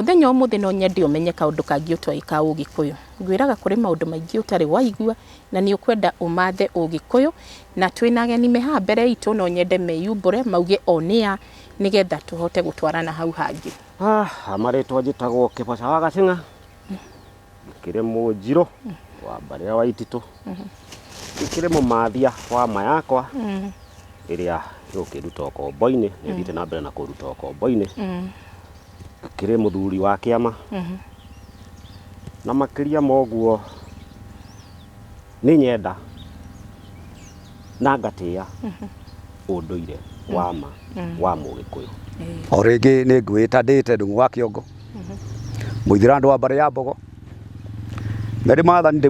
muthenya umuthi no nyende umenye kaundu kangi utoi ka Ugikuyu ngwiraga kuri maundu maingi utari waigua na ni ukwenda umathe Ugikuyu na twina ageni me ha mbere itu no nyende meyumbure mauge onia nigetha tuhote gutwarana hau hangi. Amaretwa njitagwo Kiboca wa Gacinga kire Munjiro wa Mbarira wa Ititu kire Mumathia wa Mayakwa iria yukiruta ukombo-ini nithite na mbere na kuruta ukombo-ini kire muthuri wa kiama na makiria moguo ni nyenda na ngatia unduire wa Mugikuyu. O ringi ni ngwita ndite Ndung'u wa Kiongo muithira wa Mbare ya Mbogo meri mathani ndi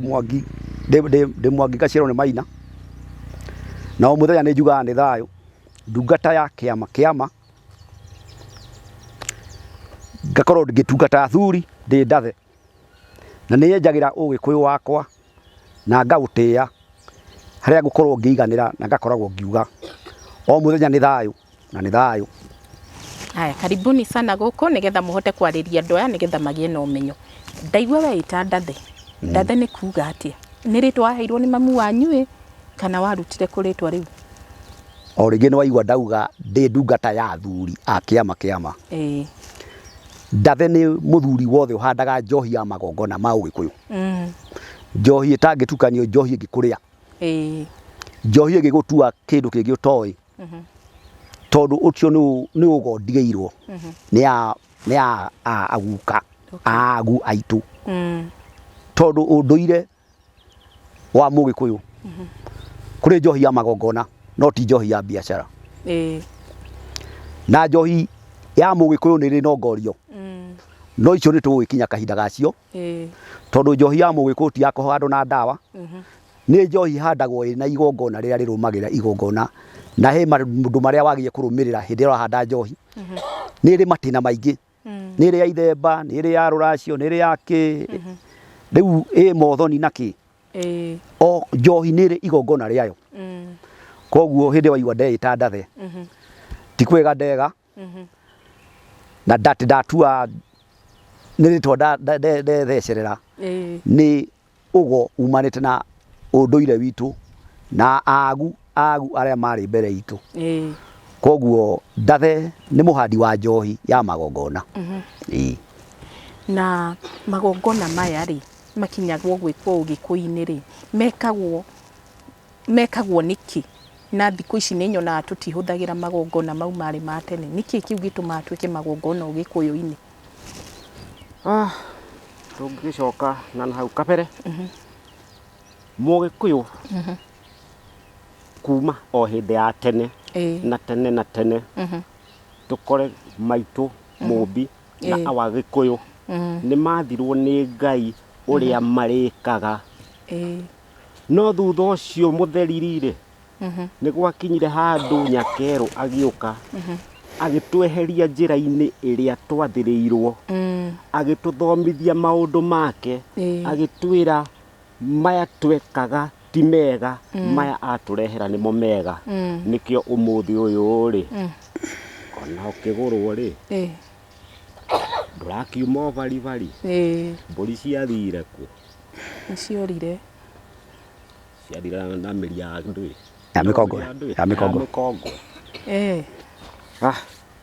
Mwangi ngacirwo ni Maina na o muthenya ni njugaga ni thayu ndungata ya kiama ngakorwo ngitungata athuri ndi ndathe na ni yenjagira Ugikuyu wakwa na ngautia haria ngukorwo ngiiganira na ngakoragwo ngiuga o muthenya ni thayu na ni thayu. Haya, karibuni sana guku nigetha muhote kwariria andu aya nigetha magie na umenyo. Ndaigua we ita ndathe. Ndathe ni kuga atia? Ni ritwa waheirwo ni mamu wanyu kana warutire kuritwa riu? O ringi ni waigua ndauga ndi ndungata ya athuri a kiama. Ndathe ni muthuri wothe uhandaga njohi ya magongona ma Ugikuyu. Njohi itangitukanio njohi ingikuria. Njohi ingigutua kindu kingi utoi. Tondu ucio ni ugondigeirwo ni aguka agu aitu tondu unduire wa Mugikuyu kuri njohi ya magongona no ti njohi ya biashara na njohi ya Mugikuyu ni ri nongorio no icio ni tugikinya kahinda gacio tondu njohi ya Mugikuyu ti yakoha andu na ndawa ni njohi handagwo ina igongona riria rirumagira igongona na he mundu maria wagiye kurumirira hindi urahanda njohi ni ri matina maingi ni ri ya ithemba ni ri ya ruracio ni ri ya ki riu mothoni na ki o njohi ni ri igongona riayo koguo hindi waigua ndeita ndathe ti kwega ndega na ndatua ni ritwa ndethecerera ni ugo umanite na unduire witu na agu aria mari mbere itu koguo ndathe ni muhandi wa njohi ya magongona. Na magongona maya ri makinyagwo gwikwo Ugikuyu-ini ri mekagwo niki na thiku ici ni nyona tutihuthagira magongona mau mari ma tene niki kiu gituma atuike magongona Ugikuyu-ini? Tungicoka na hau kabere Mugikuyu kuma o hindi ya tene na tene tukore maitu mumbi na Awagikuyu ni mathirwo ni Ngai uria marikaga no thutha ucio mutheriri ni gwakinyire handu Nyakeru agiuka agitweheria njira-ini iria twathiriirwo agituthomithia maundu make agitwira maya twekaga ti mega maya aturehera ni mo mega nikio umuthi uyu ri ona ukigurwo ri ndurakiuma bari mburi ciathire ku ciorire na miri ya ndui ya mikongo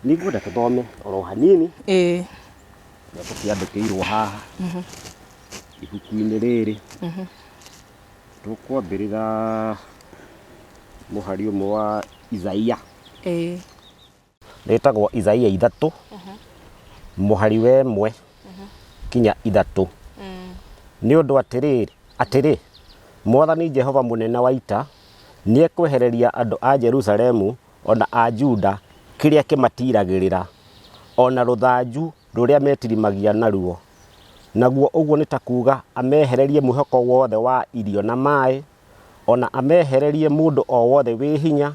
ni ngwenda tuthome oro hanini na tukiandikirwo haha ibuku-ini riri tukwambirira muhari umwe wa Isaia ritagwo Isaia 3 muhari we 1 kinya 3 ni undu atiri Mwathani Jehova munene wa ita ni ekwehereria andu a Jerusalemu ona a Juda kiria kimatiragirira ona ruthanju ruria metirimagia naruo naguo uguo ni ta kuga amehererie muhoko wothe wa irio na mai ona amehererie mundu o wothe wi hinya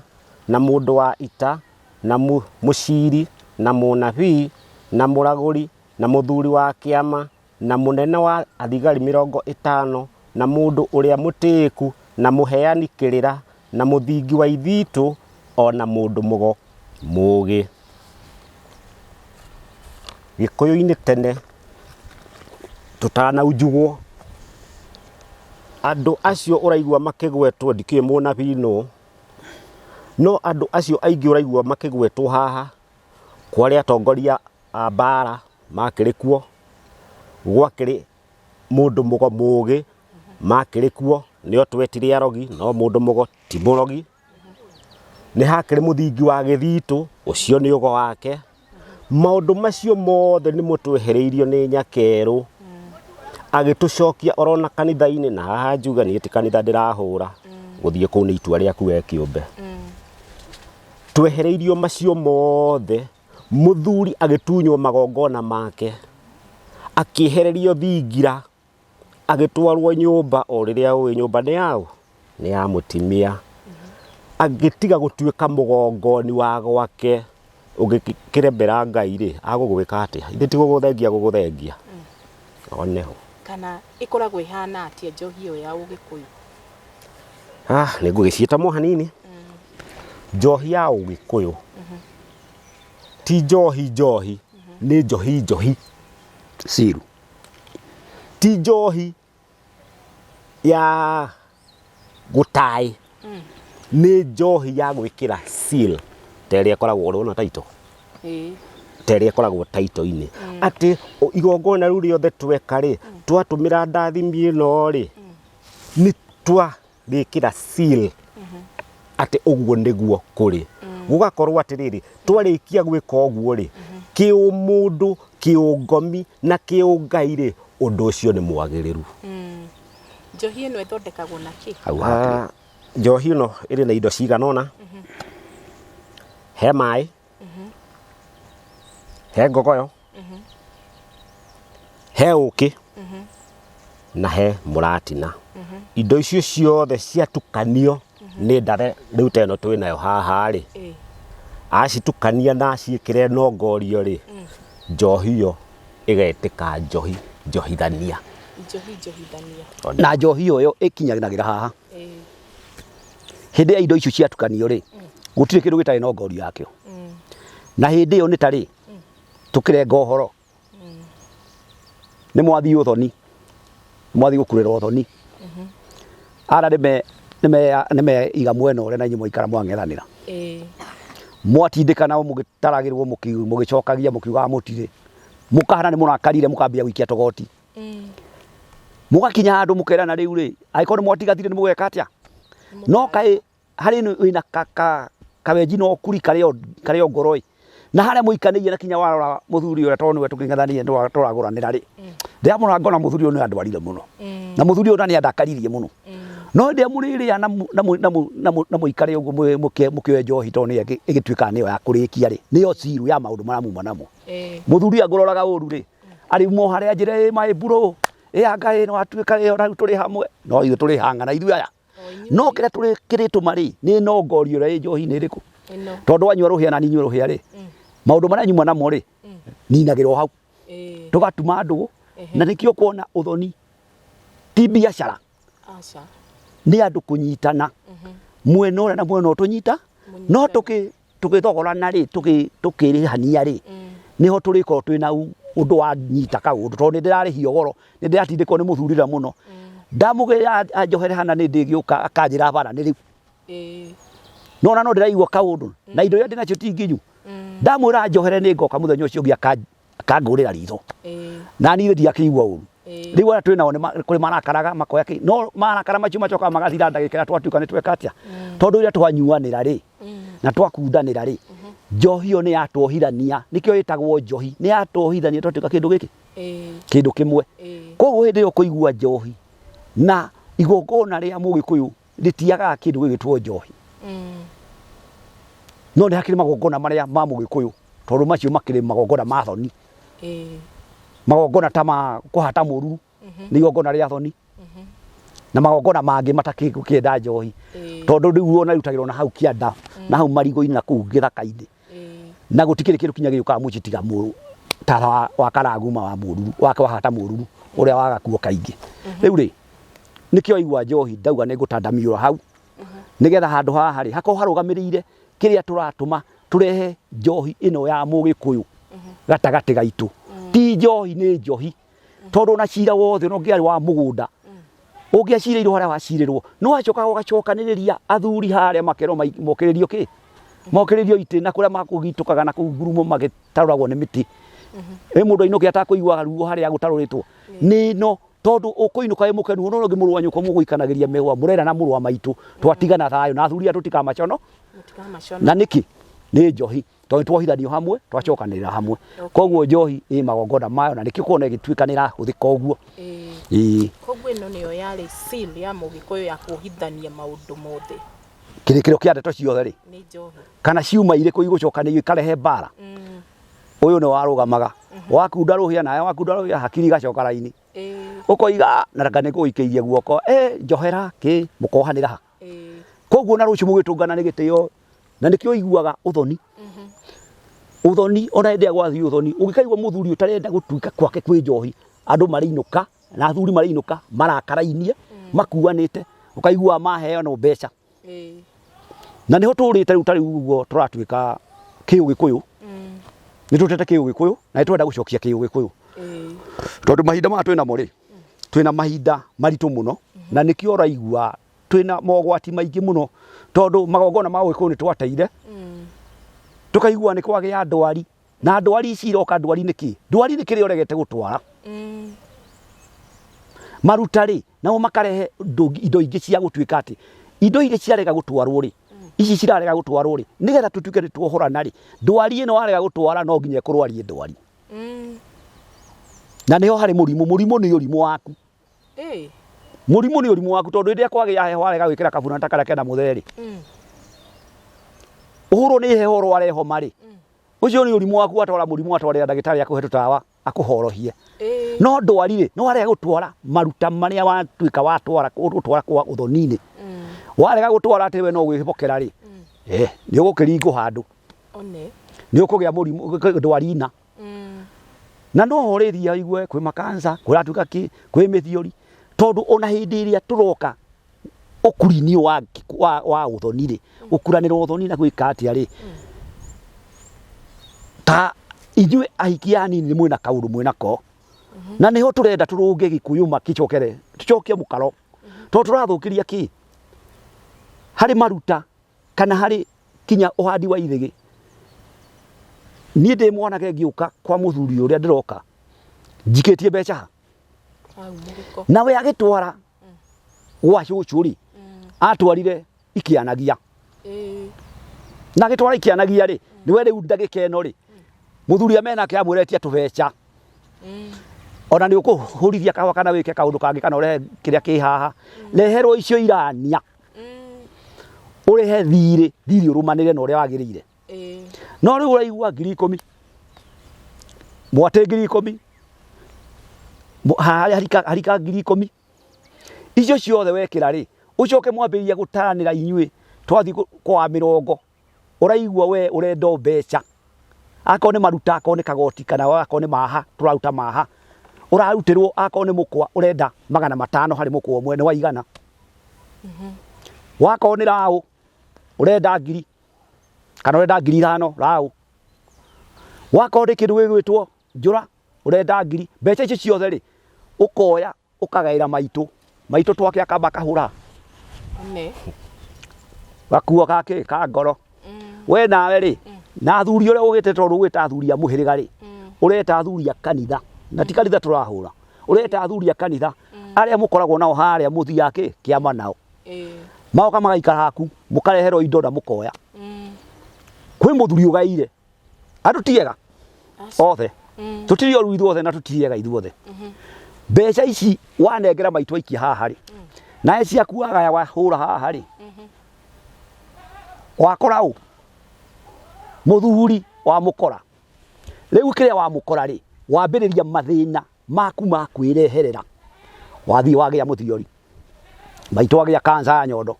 na mundu wa ita na muciri na munabii na muraguri na muthuri wa kiama na munene wa athigari 50 na mundu uria mutiku na muheani kirira na muthingi wa ithitu ona mundu mugi Gikuyu-ini tene tutanaujugwo andu acio uraigua makigwetwo ndikimona bino no andu acio aingi uraigua makigwetwo haha kwari atongoria a bara makirikuo gwakiri mundu mugo mugi makirikuo nio twetire arogi no mundu mugo ti murogi ni hakiri muthingi wa githitu ucio ni ugo wake maundu macio mothe ni mutwehereirio ni Nyakeru agitucokia orona kanitha-ini na haha njuga ni ti kanitha ndirahura guthie kuu ni itua riaku we kiumbe twehereirio macio mothe muthuri agitunywo magongona make akihererio thingira agitwarwo nyumba o riria uwi nyumba ni yao ni ya mutimia agitiga gutuika mugongoni wa gwake ugikirembera Ngai ri agugwika atia ithe ti guguthengia oneho kana ikoragwo ihana atia njohi yo ya Ugikuyu ni ngugicieta mo hanini njohi ya Ugikuyu ti njohi ni njohi siru ti njohi ya gutai ni njohi ya gwikira seal teria koragwo rona taito teria koragwo taito-ini ati igongona riu riothe tweka ri twatumira ndathimi ino ri ni twa rikira seal ati uguo niguo kuri gugakorwo atiriri twarikia gwika uguo ri kiumundu kiungomi na kiungai ri undu ucio ni mwagiriru njohi ino ithondekagwo na ki njohi ino iri na indo ciganona he mai he ngogoyo he uki na he muratina indo icio ciothe ciatukanio ni ndare riu teno twinayo haha ri acitukania na ciikire nongorio ri njohi yo igetika njohithania na njohi yo ikinyaginagira haha hindi ya indo icio ciatukanio ri gutire kindu gitari nongorio yakio na hindi yo ni tari tukirenga uhoro ni mwathi uthoni mwathi gukurira uthoni ara nime iga mweno ore na inyu moikara mwangethanira mwatindikana mugitaragirwo mugicokagia mukiuga mutire mukahana ni murakarire mukambia wikia togoti mugakinya handu mukerana riu ri aiko ni mwatigathire ni mugeka atia no kai hari wina kawenji no kuri kareo ngoroi na haria muikanirie na kinya warora muthuri uria tonu we tukingethanie turaguranira ri ndia murangona muthuri uyu ni andwarire muno na muthuri uyu ni andakaririe muno no ndia muriria na muikare uguo mukioe njohi to ni igituika niyo ya kurikia ri niyo siru ya maundu maramuma namo muthuri aguroraga uru ri ari mo haria njire mai buro Ngai no atuika ri ora turi hamwe no ithu turi hangana ithu aya no kire turi kiritu mari ni no ngorio ri njohi ni riku tondu wanyua ruhia na ninyu ruhia ri maundu maria nyuma namo ri ninagirwo hau tugatuma andu na nikio kuona uthoni ti biashara ni andu kunyitana mweno ora na mweno tunyita no tukithogorana ri tukirihania ri niho turiko twina undu wa nyita kaundu tondu ndirarihio goro ndiratindikwo ni muthurira muno ndamugira anjohere hana ni ndigiuka akanjira bara ni riu no ndiraigua kaundu na indo iria ndinacio ti nginyu ndamwira njohere ni ngoka muthenya ucio ngi akangurira ritho na ni ndiakigua uru riu ara twina one kuri marakaraga makoya ki no marakara macio macoka magathira ndagikira twatuika ni tweka atia tondu iria twanyuanira ri na twakundanira ri njohi yo ni yatwohithania nikio yitagwo njohi ni yatwohithania twatuika kindu giki kindu kimwe koguo hindi yo kuigua njohi na igongona ria Mugikuyu ritiaga kindu gigitwo njohi no ni hakiri magongona maria ma Mugikuyu tondu macio makiri magongona ma thoni magongona ta ma kuhata mururu ni igongona ria thoni na magongona mangi matakienda njohi tondu riu ona rutagirwo na hau kianda na hau marigo-ini na kuu githaka-ini na gutikiri kindu kinya giuka mucitiga muru ta wa karaguma wa mururu wake wahata mururu uria wagakuo kaingi riu ri nikio igwa njohi ndauga ni gutandamiura hau nigetha handu haha ri hako harugamirire kiria turatuma turehe njohi ino ya Mugikuyu gatagati gaitu ti njohi nĩ njohi tondũ na cira wothe no ngĩarĩ wa mũgũnda ũngĩaciirĩirwo harĩa waciirĩrwo no wacoka ũgacokanĩrĩria athuri harĩa makerwo mokĩrĩrio kĩ mokĩrĩrio itĩ na kũrĩa makũgitũkaga na kũu ngurumo magĩtarũragwo nĩ mĩtĩ mũndũ ainũke atakũiguaga ruo harĩa gũtarũrĩtwo nĩ no tondu ũkũinũka wĩ mũkenu no ũngĩ mũrũ wa nyũkwa mũgũikanagĩria mĩhũa mũrera na mũrũ wa maitũ twatigana thayũ na athuri tũtikamacono na nĩkĩ nĩ njohi tondũ twohithanio hamwe twacokanĩrĩra hamwe koguo njohi ĩ magongona mayo na nĩkĩo kuona ĩgĩtuĩka nĩ ĩrahũthĩka ũguo koguo ĩno nĩyo yarĩ seal ya Mũgĩkũyũ ya kũhithania maũndũ mothe kĩrĩkĩrĩro kĩa ndeto ciothe rĩ nĩ njohi kana ciuma irĩkũ igũcokanĩrio ikarehe mbara ũyũ nĩ warũgamaga wakunda rũhĩa nawe wakunda rũhĩa hakiri igacoka raini ũkoiga na ranga nĩgũikĩirie guoko njohera kĩ mũkohanĩra ha koguo na rũciũ mũgĩtũngana nĩ gĩtĩo na nĩkĩo ũiguaga ũthoni ũthoni ona hĩndĩ ya gwathiĩ ũthoni ũngĩkaigua mũthuri ũtarenda gũtuĩka kwake kwĩ njohi andũ marĩinũka na athuri marĩinũka marakarainie makuanĩte ũkaigua maheo no mbeca na nĩho tũrĩte rĩu tarĩ ũguo tũratuĩka kĩũgĩkũyũ nĩ tũtete kĩũgĩkũyũ na nĩ twenda gũcokia kĩũgĩkũyũ tondũ mahinda maya twĩnamo rĩ twĩna mahinda maritũ mũno na nĩkĩo ũraigua twĩna mogwati maingĩ mũno tondũ magongona ma Ũgĩkũyũ nĩ twateire tukaigua nĩ kwagĩa ndwari na ndwari ici iroka ndwari nĩkĩ ndwari nĩ kĩrĩa ũregete gũtwara maruta rĩ nao makarehe indo ingĩ cia gũtuĩka atĩ indo iria ciarega gũtwarwo rĩ ici cirarega gũtwarwo rĩ nĩgetha tũtuĩke nĩ tuohorana rĩ ndwari ĩno warega gũtwara no nginya ĩkũrwarie ndwari na nĩho harĩ mũrimũ nĩ ũrimũ waku mũrimũ nĩ ũrimũ waku tondũ hĩndĩ ĩrĩa kwagĩa heho warega gwĩkĩra kabuna ta karĩa kena mũtherĩ ũhũrwo nĩ heho ũrware homa rĩ ũcio nĩ ũrimũ waku watwara mũrimũ watwarĩra ndagĩtarĩ akũhe tũtawa akũhorohie no ndwari rĩ no warega gũtwara maruta marĩa watuĩka watwara kwa ũthoni-inĩ warega gũtwara atĩ we no gwĩbokera rĩ nĩ ũgũkĩringwo handũ nĩ ũkũgĩa mũrimũ ndwari-ina na no horĩthia aigue kwĩ makansa kũratuĩka kĩ kwĩ mĩthiori tondũ ona hĩndĩ ĩrĩa tũroka ũkuri-inĩ wa ũthoni rĩ ũkuranĩrwo ũthoni na gwĩka atĩa rĩ ta inyuĩ ahikia anini mwĩna kaũndũ mwĩnako na nĩho tũrenda tũrũnge Gĩkũyũ makĩcokere tũcokie mũkaro tondũ tũrathũkĩria kĩ harĩ maruta kana harĩ kinya ũhandi wa ithĩgĩ niĩ ndĩ mwanake ngĩũka kwa mũthuri ũrĩa ndĩroka njikĩtie mbeca ha nawe agĩtwara gwa cũcũ rĩ atwarire ikĩanagia na agĩtwara ikĩanagia rĩ nĩwe rĩu ndagĩka ĩno rĩ mũthuri amenake amwĩretia tũbeca ona nĩ ũkũhũrithia kahũa kana wĩke kaũndũ kangĩ kana ũrehe kĩrĩa kĩ haha reherwo icio irania ũrehe thirĩ ũrũmanĩre na ũrĩa wagĩrĩire no rĩu ũraigua 10,000 mwatĩ 10,000 harika 10,000 icio ciothe wekĩra rĩ ũcoke mwambĩrĩria gũtaranĩra inyuĩ twathiĩ kwa 40 ũraigua we ũrenda mbeca akorwo nĩ maruta akorwo nĩ kagoti kana akorwo nĩ maha tũraruta maha ũrarutĩrwo akorwo nĩ mũkwa ũrenda 500 harĩ mũkwa ũmwe nĩ waigana wakorwo nĩ raũ ũrenda 1,000 kana ũrenda 5,000 raũ wakorwo nĩ kĩndũ gĩgwĩtwo njũra ũrenda 1,000 mbeca icio ciothe rĩ ũkoya ũkagaĩra maitũ twake akamba kahũra gakuo gake ka ngoro we nawe rĩ na athuri ũrĩa ũgĩte tondũ ũgĩta athuri a mũhĩrĩga rĩ ũreta athuri a kanitha na ti kanitha tũrahũra ũreta athuri a kanitha arĩa mũkoragwo nao harĩa mũthia kĩama nao maoka magaikara haku mũkareherwo indo na mũkoya kwĩ mũthuri ũgaire andũ tiega othe tũtirĩ oru ithuothe na tũtiega ithuothe mbeca ici wanengera maitũ aikia haha rĩ nawe ciaku agaya wahũra haha rĩ wakora ũ mũthuri wa mũkora rĩu kĩrĩa wa mũkora rĩ wambĩrĩria mathĩna maku ma kwĩreherera wathiĩ wagĩa mũthiori maitũ wagĩa kansa ya nyondo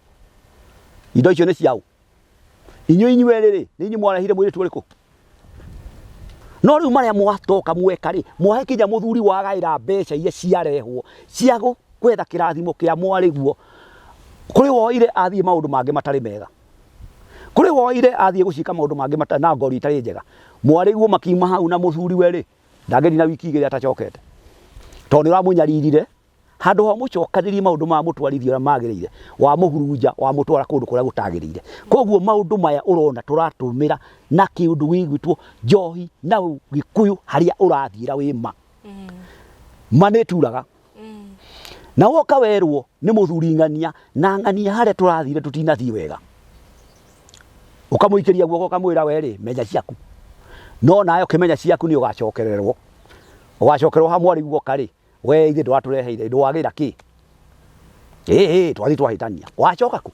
indo icio nĩ ciaũ inyuĩ rĩ nĩ inyuĩ mwarehire mũirĩtu ũrĩkũ no rĩu marĩa mwatoka mweka rĩ mwahe kinya mũthuri wagaĩra mbeca iria ciarehwo cia gwetha kĩrathimo kĩa mwarĩguo kũrĩ woire athiĩ maũndũ mangĩ matarĩ mega kũrĩ woire athiĩ gũcika maũndũ mangĩ matarĩ na ngori itarĩ njega mwarĩguo makiuma hau na mũthuri we rĩ ndangeni na wiki igiri atacokete to ni ramunyaririre handu ha mucokanirie maundu ma mutwarithio magirire wa muhurunja wa mutwara kundu kuria gutagirire koguo maundu maya urona turatumira na kiundu gigwitwo njohi na gikuyu haria urathira wima maneturaga na woka werwo ni muthuri ng'ania na ng'ania haria turathire tutinathii wega ukamuikiria guoko kamwira weri menya ciaku no nayo kimenya ciaku ni ugacokererwo hamwe ari guoka ri we ithe ndwatureheire ndwagira ki twathi twahitania wacoka ku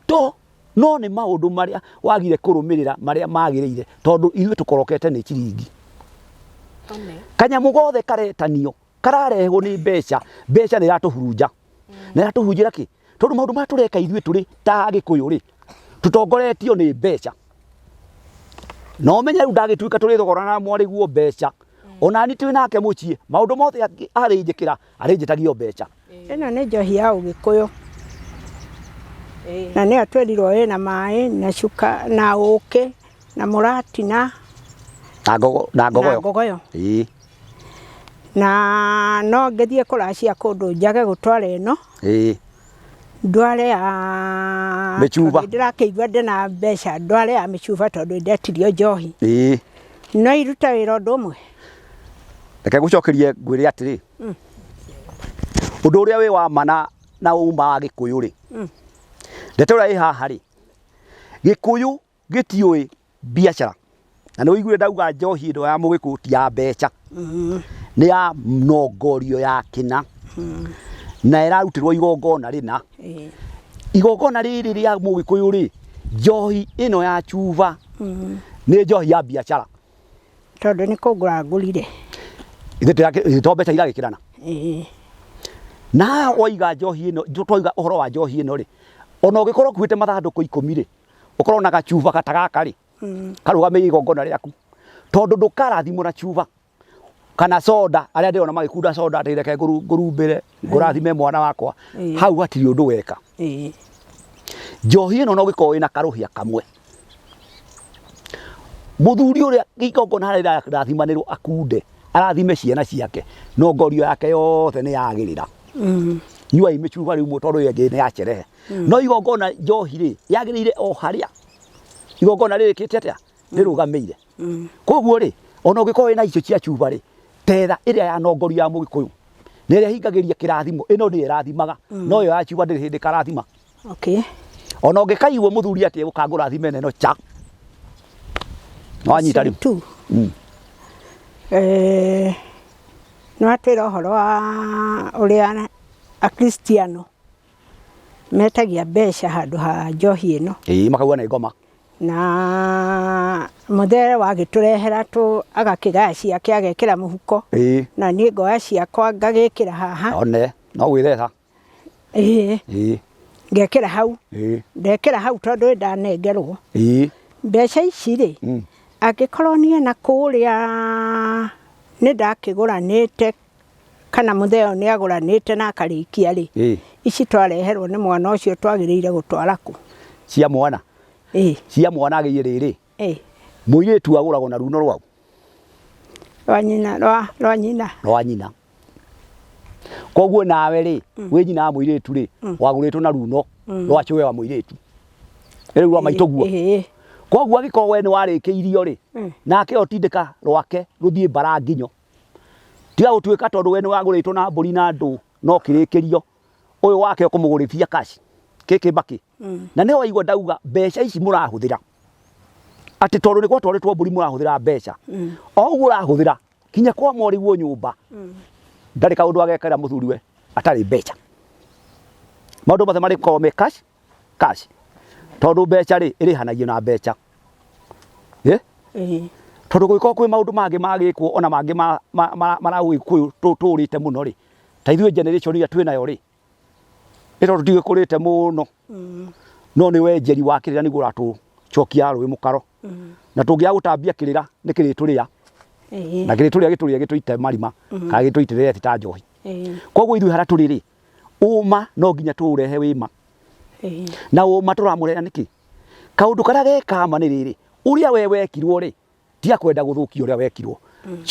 to no ni maundu maria wagire kurumirira maria magirire tondu ithuĩ tukorokete ni ciringi kanyamu gothe karetanio kararehwo ni mbeca ni iratuhurunja na iratuhurunjira ki tondu maundu maria tureka ithuĩ turi ta Gikuyu ri tutongoretio ni mbeca no menya riu ndagituika turi thogorana na mwari guo mbeca ona ni twi nake mucie maundu mothe arinjikira arinjitagio mbeca ino ni njohi ya Ugikuyu na ni atwerirwo ina mai na cuka na uki na muratina na ngogoyo na no ngethie kuracia kundu njage gutwara ino ndware ya michuba ndirakeigua ndina mbeca ndware ya michuba tondu ndetirio njohi no iruta wira undu umwe reke gucokerie ngwire atiri undu uria wi wa mana na uma wa Gikuyu ri ndeto ria i haha ri Gikuyu gitiui biacara na ni uiguire ndauga njohi ndo ya Mugikuyu ti ya mbeca ni ya mnongorio ya kina na irarutirwo igongona rina igongona riri ria Mugikuyu ri njohi ino ya chuva ni njohi ya biacara tondu ni kugura ngurire ithe to mbeca iragikirana na waiga njohi ino twoiga uhoro wa njohi ino ri ona ugikorwo kuite mathanduku 10 ri ukorwo na gachuva katagaka ri karugamire igongona riaku tondu ndukarathimwo na chuva kana soda aria ndirona magikunda soda atireke ngurumbire ngurathime mwana wakwa hau hatiri undu weka njohi ino no gikorwo ina karuhia kamwe muthuri uria igongona haria irathimanirwo akunde arathime ciana ciake no ngorio yake yothe ni yagirira nyua imichuva riu tondu yengi ni yacerehe no igongona njohi ri yagirire o haria igongona rikite atia rirugameire koguo ri ona ugikorwo ina icio cia chuva ri tetha iria ya nongorio ya Mugikuyu ni iria hingagiria kirathimo ino ni irathimaga no yo ya chuva ndiri hindi karathima ona ungikaigwo muthuri atie gukangura thime neno cha no anyita riu no atwira uhoro wa uria akristiano metagia mbeca handu ha njohi ino makauga na ngoma na muthere wagiturehera tu agakigaya ciake agekira muhuko na ni ngoya ciakwa ngagikira haha one no gwithetha ngekira hau ndekira hau tondu ndanengerwo mbeca ici ri angikorwo nie na kuria ni ndakiguranite kana mutheo ni aguranite na akarikia ri ici twareherwo ni mwana ucio twagiriire gutwara ku cia mwana cia mwana agiye riri muiritu aguragwo na runo rwau rwa nyina koguo nawe ri wi nyina wa muiritu ri waguritwo na runo rwa ciwe wa muiritu riu rwa maitoguo koguo agikorwo we ni warikiirio ri nake otindika rwake ruthie bara nginyo tiga gutuika tondu we ni waguritwo na mburi na ndu no kirikirio uyu wake ukumugurithia cash kiki baki na ne waigwa ndauga mbeca ici murahuthira ati tondu ni kwa twaritwo mburi murahuthira mbeca o urahuthira kinya kwa mori guo nyumba ndari kaundu agekera muthuri we atari mbeca maundu mothe mari kome cash tondu mbeca ri irihanagio na mbeca tondu gwiko kwi maundu mangi magikwo ona mangi maragwikwo turite muno ri ta ithuĩ generation iria twinayo ri ito tutigikurite muno no ni wenjeri wa kirira niguo ratucokia rwi mukaro na tungia gutambia kirira ni kirituria na kirituria gituite marima ka gituitirire ti ta njohi koguo ithuĩ hara turi ri uma no nginya turehe wima na uma turamurera niki kaundu karia gekama ni riri uria we wekirwo ri tia kwenda guthukio uria wekirwo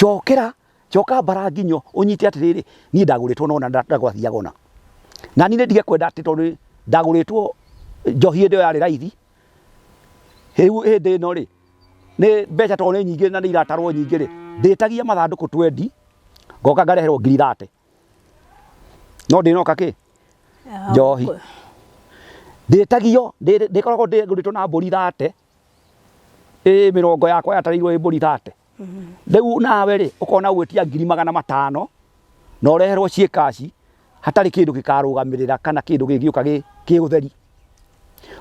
cokera coka bara nginyo unyite atiriri ni ndaguritwo nona ndagwathiaga ona na ni ndige kwenda ati tondu ndaguritwo njohi ndio yari raithi heu hindi no ri ni mbeca to ni nyingi na ni iratarwo nyingi ri nditagia mathanduku 20 ngoka ngareherwo 30 no ndinoka ki njohi nditagio ndikoragwo ndiguritwo na mburi 30 mirongo yakwa yatarirwo mburi 30 riu nawe ri ukona gwitia 500,000 na ureherwo ciikaci hatari kindu gikarugamirira kana kindu gigiuka gigutheri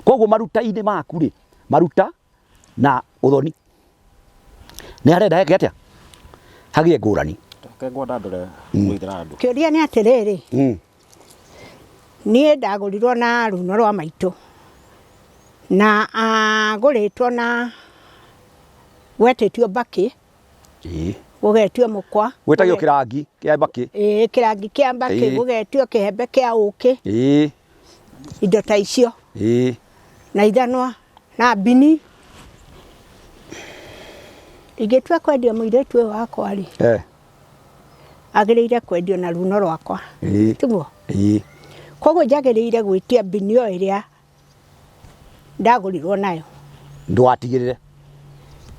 koguo maruta-ini maku ri maruta na uthoni ni arenda heke atia hagie ngurani ngwenda ndore mwithira andu kiuria ni atiriri nie ndagurirwo na runo rwa maitu na aguritwo na gwetetio Mbaki gugetio mukwa gwetagio kirangi kia Mbaki kirangi kia Mbaki gugetio kihembe kia uki indo ta icio na ithanwa na mbini igitua kwendio muiretu uyu wakwa ri agiriire kwendio na runo rwakwa tiguo koguo njagiriire gwitia mbini yo iria ndagurirwo nayo ndwatigirire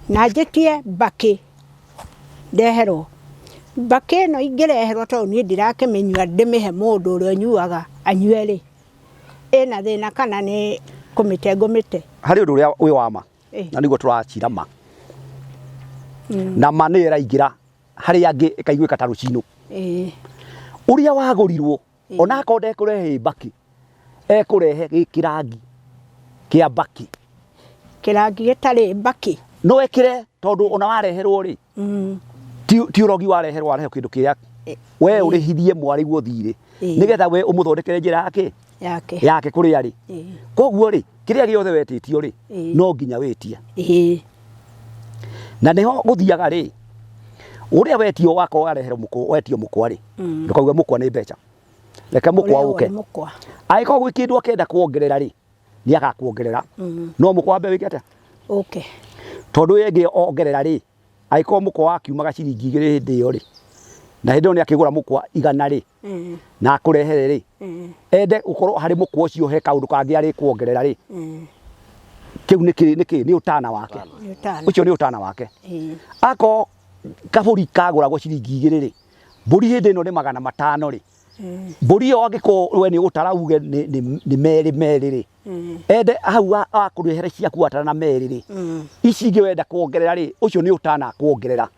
na njitie Mbaki ndeherwo Mbaki no ingireherwo to ni ndirakimenyua ndimihe mundu uria nyuaga anyue ri ina thina kana ni kumite ngumite hari undu uria wi wama na niguo turacira ma na ma ni iraingira hari angi ikaiguika ta rucino uria wagurirwo ona akonde kurehe Mbaki ekurehe gikirangi kia Mbaki kirangi gitari Mbaki no ekire tondu ona wareherwo ri ti urogi wareherwo warehe kindu kia we urihithie mwariguo thiri nigetha we umuthondekere njira yake kuri ari koguo ri kiria giothe wetitio ri no nginya witie na neho guthiaga ri uria wetio wako wareherwo muko wetio mukwa ri ndukauga mukwa ni mbeca reke mukwa uke aiko gwikindu akenda kuongerera ri ni agakuongerera no mukwa mbe wikete tondu yengi ongerera ri aiko mukwa akiumaga ciringi 2 hindi yo ri na hindi ni akigura mukwa 100 ri na akurehere ri ende ukorwo hari mukwa ucio he kaundu kangi ari kuongerera ri kiu ni utana wake ucio ni utana wake ako kaburi kaguragwo ciringi 2 ri mburi hindi no ni 500 ri mburi yo angiko we ni utarauge ni meri ri ende hau akurehere ciaku atara na meri ri ici ingi wenda kuongerera ri ucio ni utana kuongerera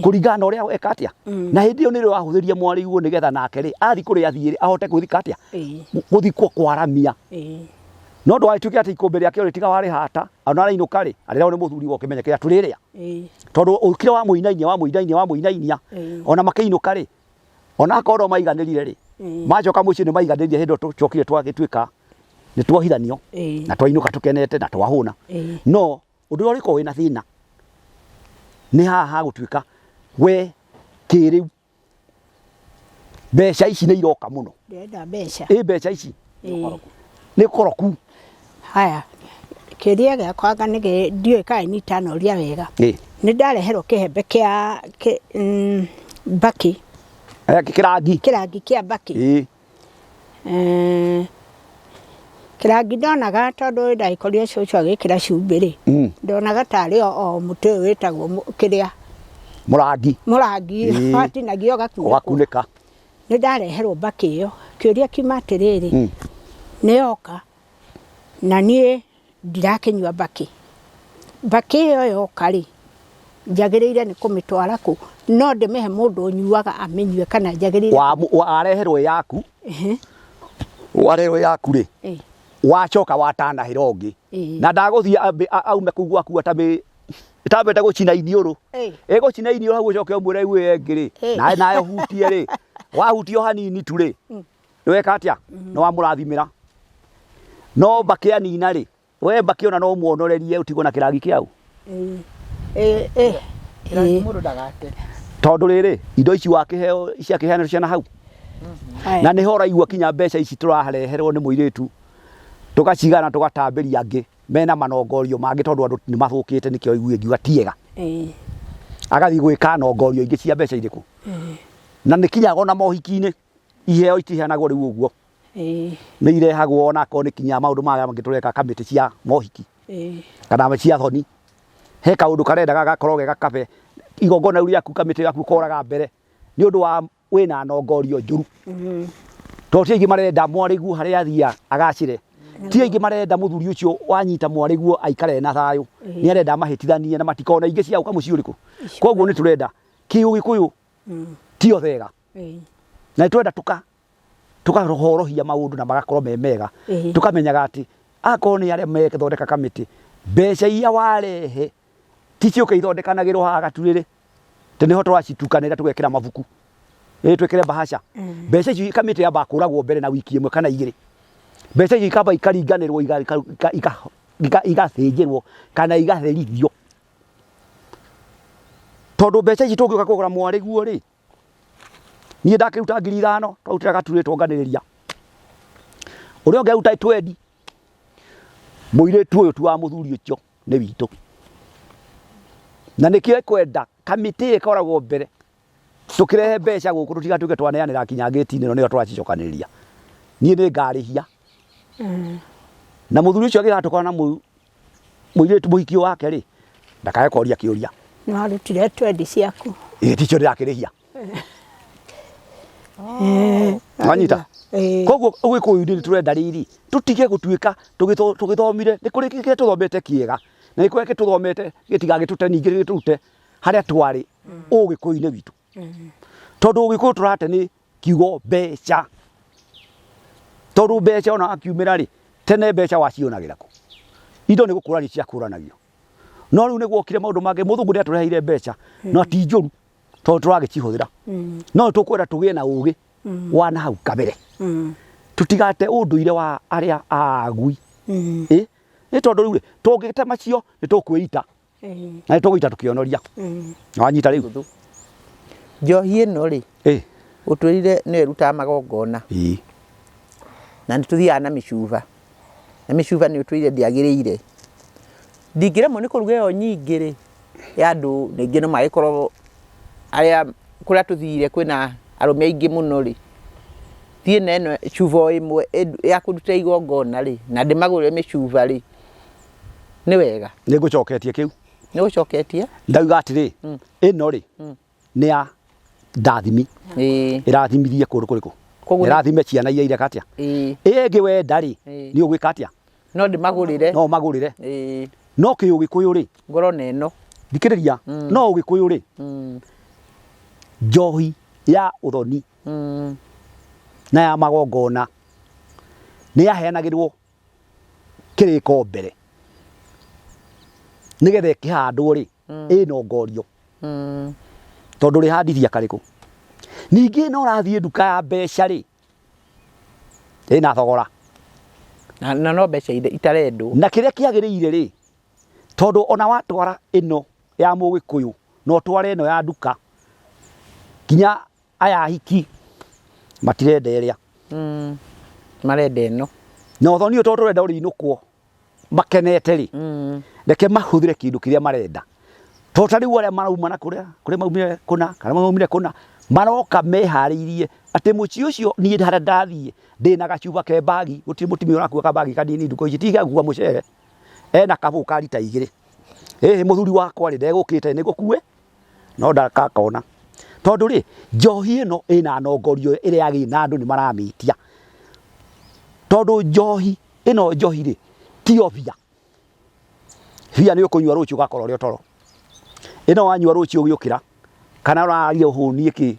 kuringana uria weka atia na hindi yo ni ro ahuthiria mwari guo nigetha nake ri athi kuri athiri ahote kuthika atia guthikwo kwaramia no ndo aituke ati ikombe riake ri tiga wari hata ona arainuka ri arira ni muthuri wo kimenyeke aturiria tondu ukira wa muinainia ona makeinuka ri ona akorwo maiganirire ri majoka muci ni maiganiririe hindo tucokire twagituika ni twohithanio na twainuka tukenete na twahuna no undu uriko wina thina ni haha gutuika we kiriu mbeca ici ni iroka muno ndenda mbeca mbeca ici ni koroku haya kiria giakwa nige ndiwe kai ni tano ria wega ni ndareherwo kihembe kia Mbaki kirangi kia Mbaki kirangi ndonaga tondu ndaikorire cucu agikira cumbi ri ndonaga tari o muti uyu witagwo kiria murangi watinagio gakunika ni ndareherwo Mbaki iyo kiuria kiuma atiriri ni yoka na nie ndirakinyua Mbaki iyo yoka ri njagiriire ni kumitwara ku no ndimihe mundu unyuaga amenyue kana njagiriire wareherwo yaku wareherwo yaku ri wacoka watana hirongi na ndaguthia aume kuu gwaku atabete gucina iniuru gucina iniuru hau ucoke umwire iwe engiri nayo hutie ri wahutio hanini tu ri niweka atia no wamurathimira no Mbaki anina ri we Mbaki ona no muonorerie utigwo na kirangi kiau mundu ndagate tondu riri indo ici wakiheo cia kiheana ciana hau na ni hora igua kinya mbeca ici turareherwo ni muiretu tugacigana tugatambiria angi mena manongorio mangi tondu andu ni mathukite nikio igue ngiuga tiega agathi gwika nongorio ingi cia mbeca iriku na nä kinyaga ona mohiki-inä iheo itiheanagwo rä u å guo nä irehagwo ona akorwo nä kinya maå ndå marä a mangä tå reka kamä tä cia mohiki kana cia thoni he kaå ndå karendaga gakorwo ge gakabe igongona rä u rä aku kamä tä yaku koraga mbere nä å ndå wa wä na nongorio njå ru tondå ti aingä marenda mwarä guo harä a athia agacä re ti aingä marenda må thuri å cio wanyita mwarä guo aikare na thayå nä arenda mahätithanie na matikona ingä cia uka må ciä å rä kå koguo nä tå renda kä å gä kå yå ti othega na nä twenda tũkahorohia maũndũ na magakorwo me mega tũkamenyaga atĩ akorwo nĩ arĩa methondeka kamĩtĩ mbeca iria warehe ti ciũke ithondekanagĩrwo haha gaturĩrĩ tĩ nĩho tũracitukanĩra tũgekĩra mabuku twĩkĩre bahasha mbeca icio kamĩtĩ yambaga kũragwo mbere na wiki ĩmwe kana igĩrĩ mbeca icio ikamba ikaringanĩrwo igathĩnjĩrwo kana igatherithio tondũ mbeca ici tũngĩũka kũgũra mwarĩ guo rĩ niĩ ndakĩruta 5,000 twarutĩra gaturĩ tuonganĩrĩria ũrĩa ũngĩ aruta 20 mũirĩtu ũyũ tu wa mũthuri ũcio nĩ witũ na nĩkĩo kwenda kamĩtĩ ĩkoragwo mbere tũkĩrehe mbeca gũkũ tũtigatuĩke twaneanĩra kinya ngĩti-inĩ ĩno nĩyo tũracicokanĩrĩria niĩ nĩ ngarĩhia na mũthuri ũcio angĩgatũkora na mũirĩtu mũhiki wake rĩ ndakae koria kĩũria nĩ warutire 20 ciaku ticio ndĩrakĩrĩhia Wanyita koguo ũgĩkũyũ nĩ tũrenda rĩrĩ tũtige gũtuĩka tũgĩthomire nĩ kũrĩ kĩrĩa tũthomete kĩega na nĩ kũrĩ tũthomete gĩtigagĩtũte ningĩ gĩtũrute harĩa twarĩ ũgĩkũyũ-inĩ witũ tondũ ũgĩkũyũ tũrate nĩ kiugo mbeca tondũ mbeca ona akiumĩra rĩ tene mbeca wacionagĩra kũ indo nĩ gũkũranio ciakũranagio no rĩu nĩ gwokire maũndũ mangĩ mũthũngũ nĩ atũreheire mbeca no ti njũru tondũ tũragĩcihũthĩra no tũkwenda tũgĩe na ũgĩ wa na hau kabere tũtigate ũndũire wa arĩa agui nĩ tondũ rĩu tũngĩte macio nĩ tũkwĩita na nĩ tũgũita tũkĩonoria wanyita rĩu njohi ĩno rĩ ũtwĩrire nĩwe ĩrutaga magongona na nĩ tũthiaga na mĩcuba nĩ ũtwĩrire ndĩagĩrĩire ndingĩremwo nĩ kũruga ĩyo nyingĩ rĩ ya andũ ningĩ no magĩkorwo arĩa kũrĩa tũthire kwĩna arũme aingĩ mũno rĩ thiĩ na ĩno cuba ĩmwe ya kũruta igongona rĩ na ndĩmagũrĩre mĩcuba rĩ nĩ wega nĩ ngũcoketie kĩu nĩ ũcoketie ndauga atĩrĩ ĩno rĩ nĩ ya ndathimi ĩrathimithirie kũndũ kũrĩkũ ĩrathime ciana iria ireka atĩa ĩngĩ wenda rĩ nĩ ũgwĩka atĩa no ndĩmagũrĩre no magũrĩre no kĩũgĩkũyũ rĩ ngoro na ĩno thikĩrĩria no ũgĩkũyũ rĩ njohi ya ũthoni na ya magongona nĩ yaheanagĩrwo kĩrĩko mbere nĩgetha ĩkĩhandwo rĩ ĩnongorio tondũ rĩhandithia karĩkũ ningĩ no ũrathiĩ nduka ya mbeca rĩ ĩna thogora na no mbeca itarendwo na kĩrĩa kĩagĩrĩire rĩ tondũ ona watwara ĩno ya mũgĩkũyũ no tware ĩno ya nduka kinya aya hiki matirenda ĩrĩa marenda ĩno na ũthoni ũyũ tondũ tũrenda ũrĩinũkwo makenete rĩ reke mahũthĩre kĩndũ kĩrĩa marenda tondũ ta rĩu arĩa marauma na kũrĩa maumire kũna kana maumire kũna maroka meharĩirie atĩ mũciĩ ũcio niĩ harĩa ndathiĩ ndĩna gacuba ke mbagi gũtirĩ mũtumia ũrakua kabagi kanini nduka ici tigakua mũcere ena kabũ ka rita 2 mũthuri wakwa rĩ ndegũkĩte nĩ gũkue no ndakakona tondũ rĩ njohi ĩno ĩna nongorio ĩrĩa yagĩna andũ nĩ maramĩtia tondũ njohi ĩno njohi rĩ ti o bia nĩ ũkũnyua rũciũ ũgakorwo ũrĩ o toro ĩno wanyua rũciũ ũgĩũkĩra kana ũraria ũhũnie kĩ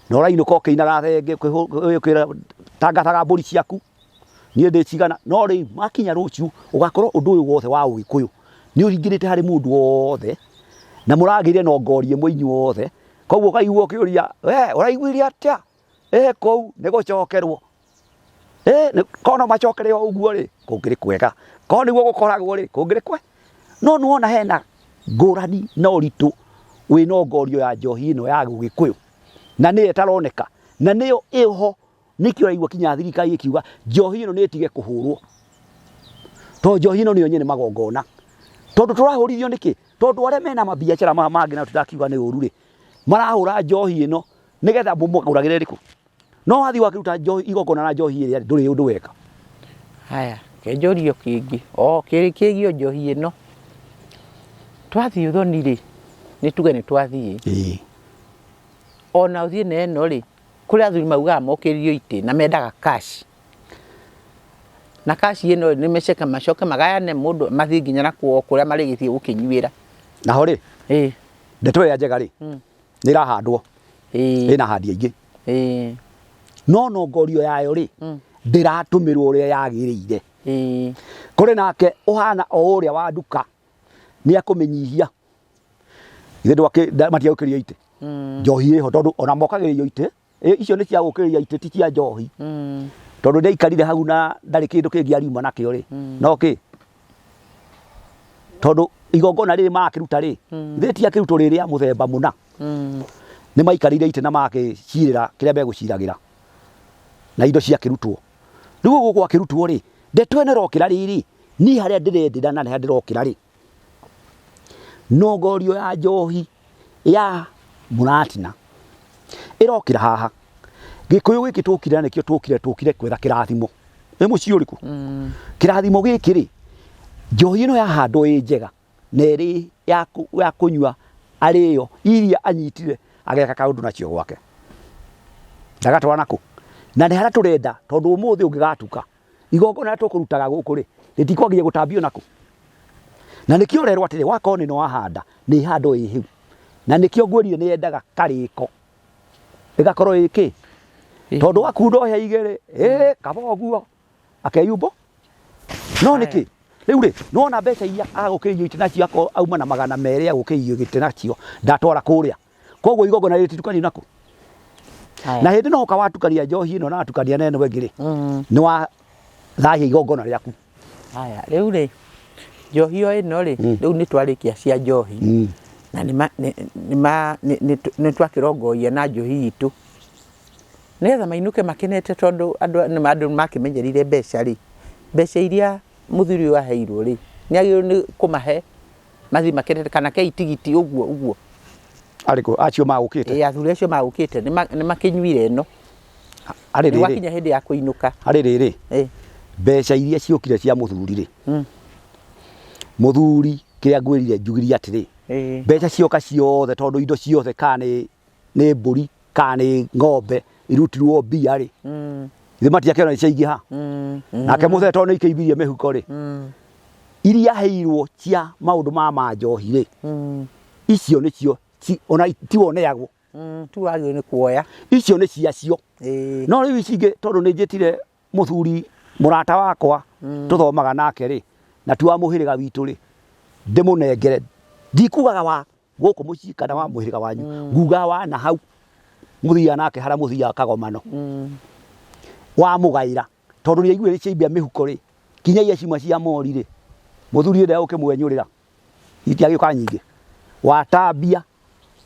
na ũrainũka ũkĩinaga thenge ũkĩra tangathaga mbũri ciaku niĩ ndĩcigana no rĩu makinya rũciũ ũgakorwo ũndũ ũyũ wothe wa ũgĩkũyũ nĩ ũringĩrĩte harĩ mũndũ wothe na mũragĩire nongorie inyuĩ wothe koguo ũkaigua ũkĩũria ũraiguire atĩa kũu nĩ gũcokerwo kono macokere o ũguo rĩ kũngĩrĩ kwega kono nĩguo gũkoragwo rĩ kũngĩrĩ kwe no nĩwona hena ngũrani na ũritũ wĩ nongorio ya njohi ĩno ya gũgĩkũyũ na nĩyo ĩtaroneka na nĩyo ĩho nĩkĩo ũraigua kinya thirikari ĩkiuga njohi ĩno nĩ ĩtige kũhũrwo tondũ njohi ĩno nĩyo nyene magongona tondũ tũrahũrithio nĩkĩ tondũ arĩa mena mabiacara mangĩ na tũtakiuga nĩ ũru rĩ marahũra njohi ĩno nigetha mumuguragire riku no wathi wakiruta njohi igongona na njohi iri nduri undu weka haya kenjorio kingi kigio njohi ino twathi uthoni ri ni tuge ni twathi ona uthie neno ri kuri athuri mauga mokiririo ite na mendaga cash na cash ino ni meceka macoke magayane mundu mathi nginya na kuria marigithie gukinyuira na hori ndeto ya njega ri ni rahandwo ina handi aingi no ngorio yayo ri ndiratumirwo uria yagiriire kuri nake uhana o uria wa nduka ni akumenyihia ithe ndwake matia gukiria ite njohi iho tondu ona mokagiririo ite icio ni cia gukiria ite ti cia njohi tondu ndaikarire hau na ndari kindu kingi ariuma nakio ri no ki tondu igongona riri makiruta ri ithe ti akiruto riri ya muthemba muna ni maikarire ite na magicirira kiria meguciragira na indo cia kirutwo riu gugu akirutwo ri ndeto ene rokira riri ni haria ndirendira na haria ndirokira ri no ngorio ya njohi ya muratina irokira haha gikuyu giki tukire nikio tukire kwetha kirathimo ni muci uriku kirathimo giki ri njohi ino ya handwo i njega na iri ya kunyua ariyo iria anyitire ageka kaundu nacio gwake ndagatwara naku na ni haria turenda tondu umuthi ungigatuka igongona tukurutaga guku ri ritikwagiye gutambio naku na nikio rerwo atiri wakoni no wahanda ni hando i hiu na nikio ngwirire ni yendaga kariko igakorwo iki tondu wakundo he igere kaba oguo akeyumbo no niki riu ri nona mbeca iria agukirio ite nacio ako auma na magana meri agukirio gite nacio ndatwara kuria koguo igongona rititukani naku na hindi no kawatukania njohi ino na atukania nene wengiri ni wa thahia igongona riaku haya riu ri njohi o ino ri riu ni twarikia cia njohi na ni twakirongoia na njohi itu nigetha mainuke makenete tondu andu makimenyerire mbeca ri mbeca iria muthuri wa heirwo ri ni agirwo ni kumahe mathi makenete kana ke itigiti uguo ariko acio magukite athuri acio magukite ni makinyuire no ari riri wakinya hindi ya kuinuka ari riri mbeca iria ciokire cia muthuri ri muthuri kiria ngwirire njugiria atiri mbeca cioka ciothe tondu indo ciothe kani ni mburi kani ng'ombe irutirwo mbia ri ithe matia kiona ni ciaingiha nake muthe tondu ikeibirie mihuko ri iria heirwo cia maundu ma njohi ri icio nicio ona ti woneagwo tu wagio ni kuoya icio ni ciacio no riu icingi tondu ni njitire muthuri murata wakwa tuthomaga nake ri na tuwa muhiriga witu ri ndimunengere ndikugaga wa guku muci kana wa muhiriga wanyu nguga wa na hau muthia nake hara muthia kagomano wa mugaira tondu ni aiguire ciambia mihuko ri kinya ia cimwe cia mori ri muthuri nda ukimwenyurira itiagioka nyingi watambia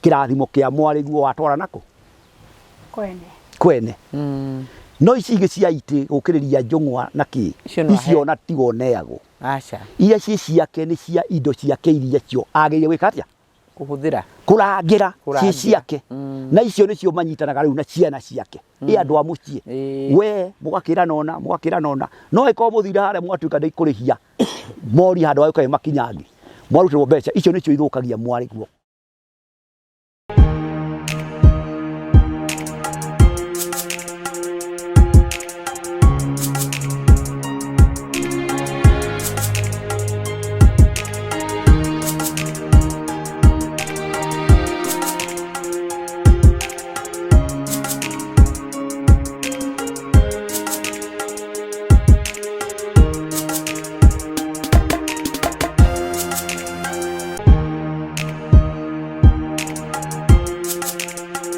kirathimo kia mwari guo watwara nako kwene no ici cia ite gukiriria njungwa na ki icio na tigoneagwo acha iria ciake ni cia indo ciake iria cio ageire gwika atia kuhuthira kurangira ciake na icio nicio manyitanaga riu na ciana ciake andu a mucii we mugakira nona no iko muthira hare mwatuika ndaikurihia mori handu ayo kai makinyangi mwarutirwo mbeca icio nicio ithukagia mwari guo